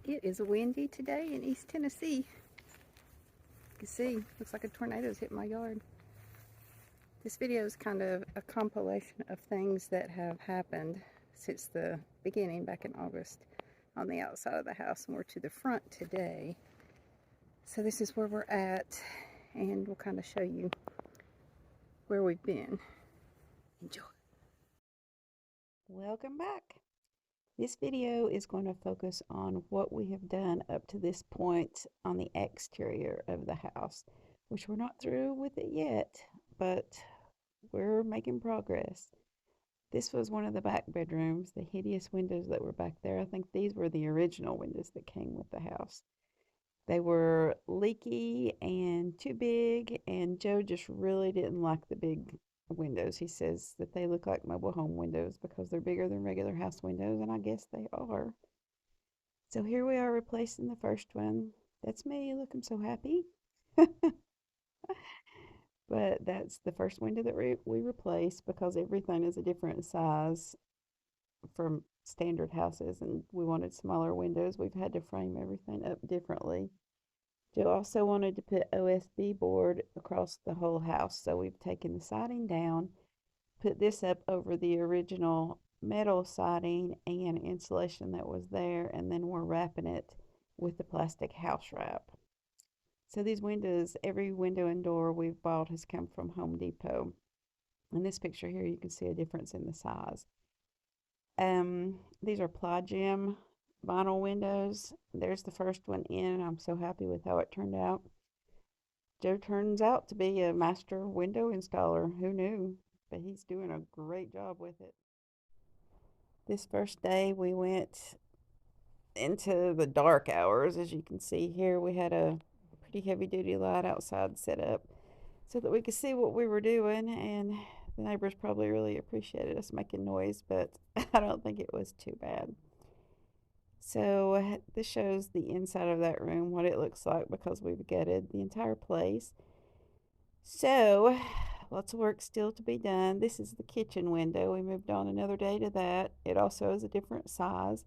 It is windy today in East Tennessee. You can see, looks like a tornado's hit my yard. This video is kind of a compilation of things that have happened since the beginning back in August on the outside of the house, and we're to the front today. So this is where we're at, and we'll kind of show you where we've been. Enjoy. Welcome back. This video is going to focus on what we have done up to this point on the exterior of the house, which we're not through with it yet, but we're making progress. This was one of the back bedrooms, the hideous windows that were back there. I think these were the original windows that came with the house. They were leaky and too big, and Joe just really didn't like the big windows. He says that they look like mobile home windows because they're bigger than regular house windows, and I guess they are. So here we are replacing the first one. That's me looking so happy. But that's the first window that we replaced because everything is a different size from standard houses, and we wanted smaller windows. We've had to frame everything up differently. Joe also wanted to put OSB board across the whole house, so we've taken the siding down, put this up over the original metal siding and insulation that was there, and then we're wrapping it with the plastic house wrap. So these windows, every window and door we've bought has come from Home Depot. In this picture here, you can see a difference in the size. These are Ply Gem vinyl windows. There's the first one in. I'm so happy with how it turned out. Joe turns out to be a master window installer. Who knew? But he's doing a great job with it. This first day we went into the dark hours. As you can see here, we had a pretty heavy duty light outside set up so that we could see what we were doing, and the neighbors probably really appreciated us making noise, but I don't think it was too bad. So this shows the inside of that room, what it looks like, because we've gutted the entire place. So lots of work still to be done. This is the kitchen window. We moved on another day to that. It also is a different size.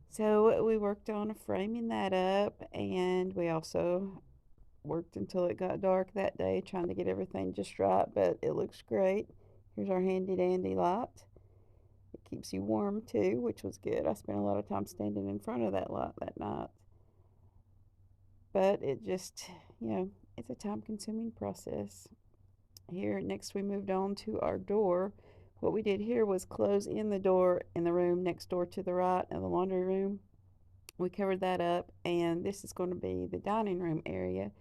So we worked on framing that up, and we also worked until it got dark that day trying to get everything just right, but it looks great. Here's our handy dandy light. It keeps you warm too, which was good. I spent a lot of time standing in front of that light that night. But it just, it's a time-consuming process. Here, next we moved on to our door. What we did here was close in the door in the room next door to the right of the laundry room. We covered that up, and this is going to be the dining room area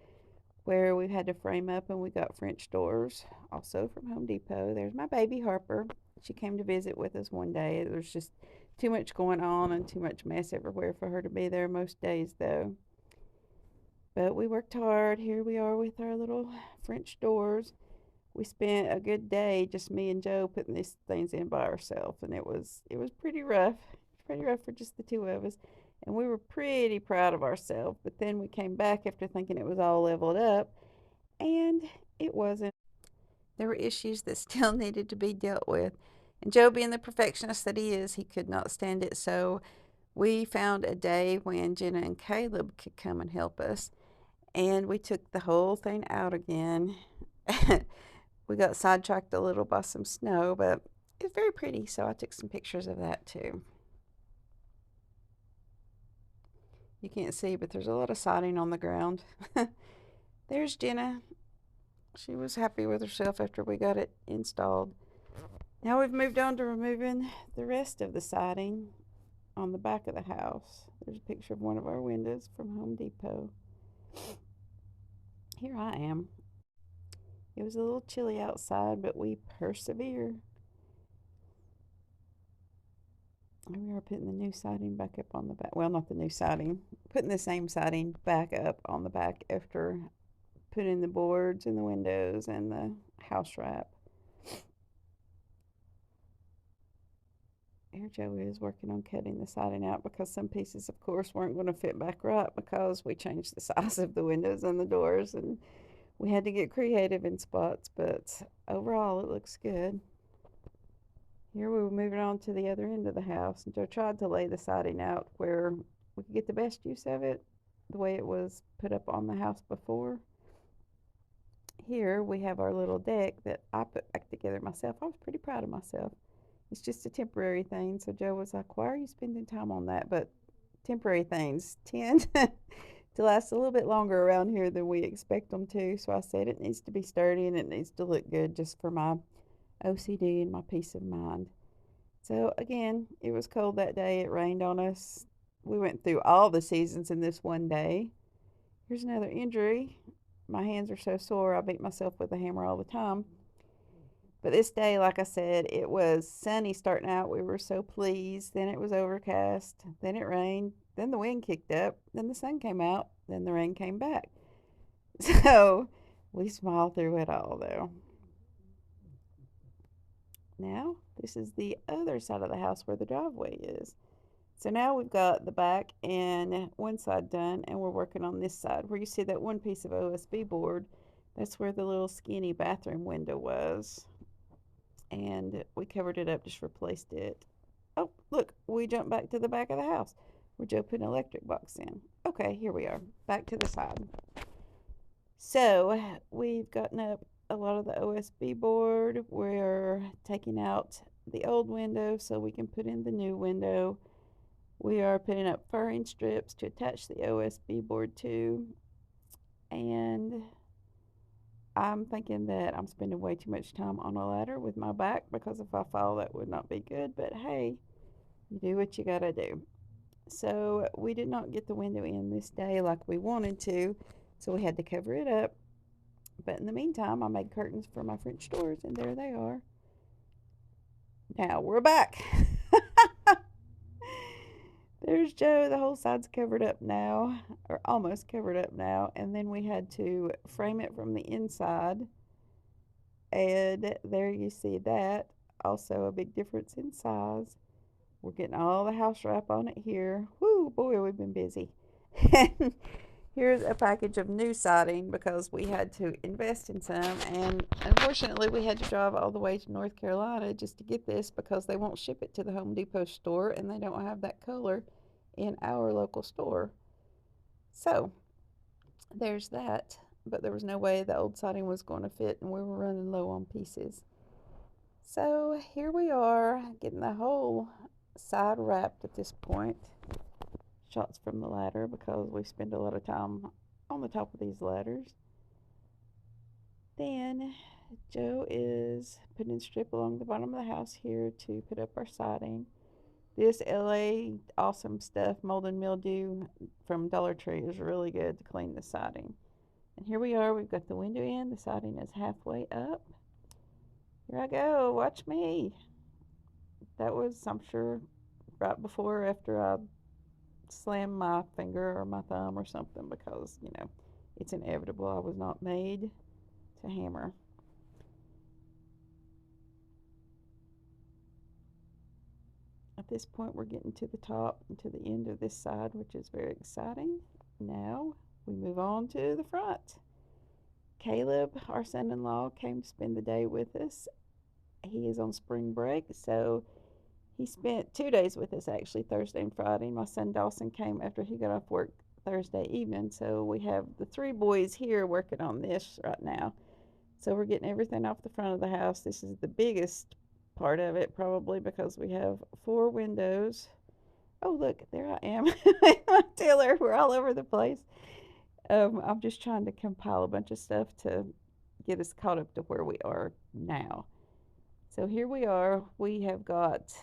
where we had to frame up, and we got French doors, also from Home Depot. There's my baby Harper. She came to visit with us one day. There's just too much going on and too much mess everywhere for her to be there most days, though. But we worked hard. Here we are with our little French doors. We spent a good day, just me and Joe, putting these things in by ourselves, and it was pretty rough. Pretty rough for just the two of us. And we were pretty proud of ourselves, but then we came back after thinking it was all leveled up, and it wasn't. There were issues that still needed to be dealt with, and Joe, being the perfectionist that he is, he could not stand it, so we found a day when Jenna and Caleb could come and help us, and we took the whole thing out again. We got sidetracked a little by some snow, but it was very pretty, so I took some pictures of that too. You can't see, but there's a lot of siding on the ground. There's Jenna. She was happy with herself after we got it installed. Now we've moved on to removing the rest of the siding on the back of the house. There's a picture of one of our windows from Home Depot. Here I am. It was a little chilly outside, but we persevere. We are putting the new siding back up on the back. Well, not the new siding. Putting the same siding back up on the back after putting the boards in the windows and the house wrap. Here Joe is working on cutting the siding out because some pieces, of course, weren't going to fit back right because we changed the size of the windows and the doors, and we had to get creative in spots, but overall it looks good. Here we were moving on to the other end of the house, and Joe tried to lay the siding out where we could get the the best use of it the way it was put up on the house before. Here we have our little deck that I put back together myself. I was pretty proud of myself. It's just a temporary thing. So Joe was like, why are you spending time on that? But temporary things tend to last a little bit longer around here than we expect them to. So I said it needs to be sturdy and it needs to look good just for my OCD and my peace of mind. So again, it was cold that day. It rained on us. We went through all the seasons in this one day. Here's another injury. My hands are so sore, I beat myself with a hammer all the time. But this day, like I said, it was sunny starting out. We were so pleased. Then it was overcast. Then it rained. Then the wind kicked up. Then the sun came out. Then the rain came back. So we smiled through it all, though. Now, this is the other side of the house where the driveway is. So now we've got the back and one side done, and we're working on this side. Where you see that one piece of OSB board, that's where the little skinny bathroom window was. And we covered it up, just replaced it. Oh, look, we jumped back to the back of the house where Joe put an electric box in. Okay, here we are, back to the side. So we've gotten up a lot of the OSB board. We're taking out the old window so we can put in the new window. We are putting up furring strips to attach the OSB board to. And I'm thinking that I'm spending way too much time on a ladder with my back, because if I fall, that would not be good. But hey, you do what you gotta do. So we did not get the window in this day like we wanted to, so we had to cover it up. But in the meantime, I made curtains for my French doors, and there they are. Now we're back. There's Joe. The whole side's covered up now, or almost covered up now. And then we had to frame it from the inside. And there you see that. Also a big difference in size. We're getting all the house wrap on it here. Whoo, boy, we've been busy. Here's a package of new siding because we had to invest in some. And unfortunately, we had to drive all the way to North Carolina just to get this, because they won't ship it to the Home Depot store, and they don't have that color in our local store. So there's that. But there was no way the old siding was going to fit, and we were running low on pieces. So here we are, getting the whole side wrapped at this point. Shots from the ladder, because we spend a lot of time on the top of these ladders. Then Joe is putting strip along the bottom of the house here to put up our siding. This LA Awesome Stuff mold and mildew from Dollar Tree is really good to clean the siding. And here we are, we've got the window in, the siding is halfway up. Here I go, watch me. That was, I'm sure, right before or after I slammed my finger or my thumb or something, because, you know, it's inevitable. I was not made to hammer. At this point, we're getting to the top and to the end of this side, which is very exciting. Now we move on to the front. Caleb, our son-in-law, came to spend the day with us. He is on spring break, so he spent 2 days with us, actually, Thursday and Friday. My son Dawson came after he got off work Thursday evening, so we have the 3 boys here working on this right now. So we're getting everything off the front of the house. This is the biggest part of it, probably, because we have 4 windows. Oh, look, there I am. My Taylor, we're all over the place. I'm just trying to compile a bunch of stuff to get us caught up to where we are now. So here we are. We have got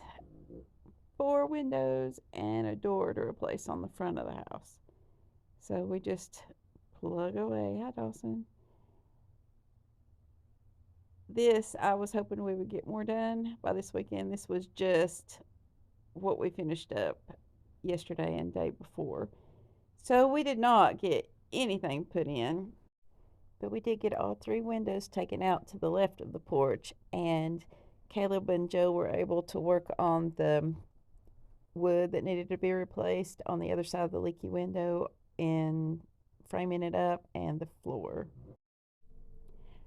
4 windows and a door to replace on the front of the house. So we just plug away. Hi, Dawson. This, I was hoping we would get more done by this weekend. This was just what we finished up yesterday and day before. So we did not get anything put in, but we did get all 3 windows taken out to the left of the porch, and Caleb and Joe were able to work on the wood that needed to be replaced on the other side of the leaky window and framing it up, and the floor.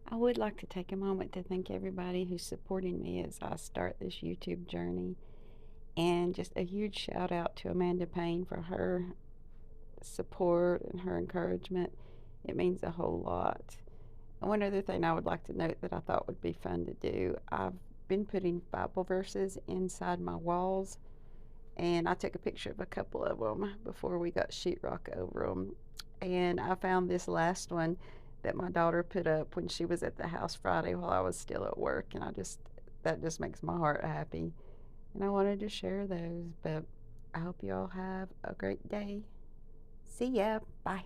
I would like to take a moment to thank everybody who's supporting me as I start this YouTube journey, and just a huge shout out to Amanda Payne for her support and her encouragement. It means a whole lot. And one other thing I would like to note that I thought would be fun to do, I've been putting Bible verses inside my walls, and I took a picture of a couple of them before we got sheetrock over them. And I found this last one that my daughter put up when she was at the house Friday while I was still at work, and that just makes my heart happy. And I wanted to share those, but I hope you all have a great day. See ya. Bye.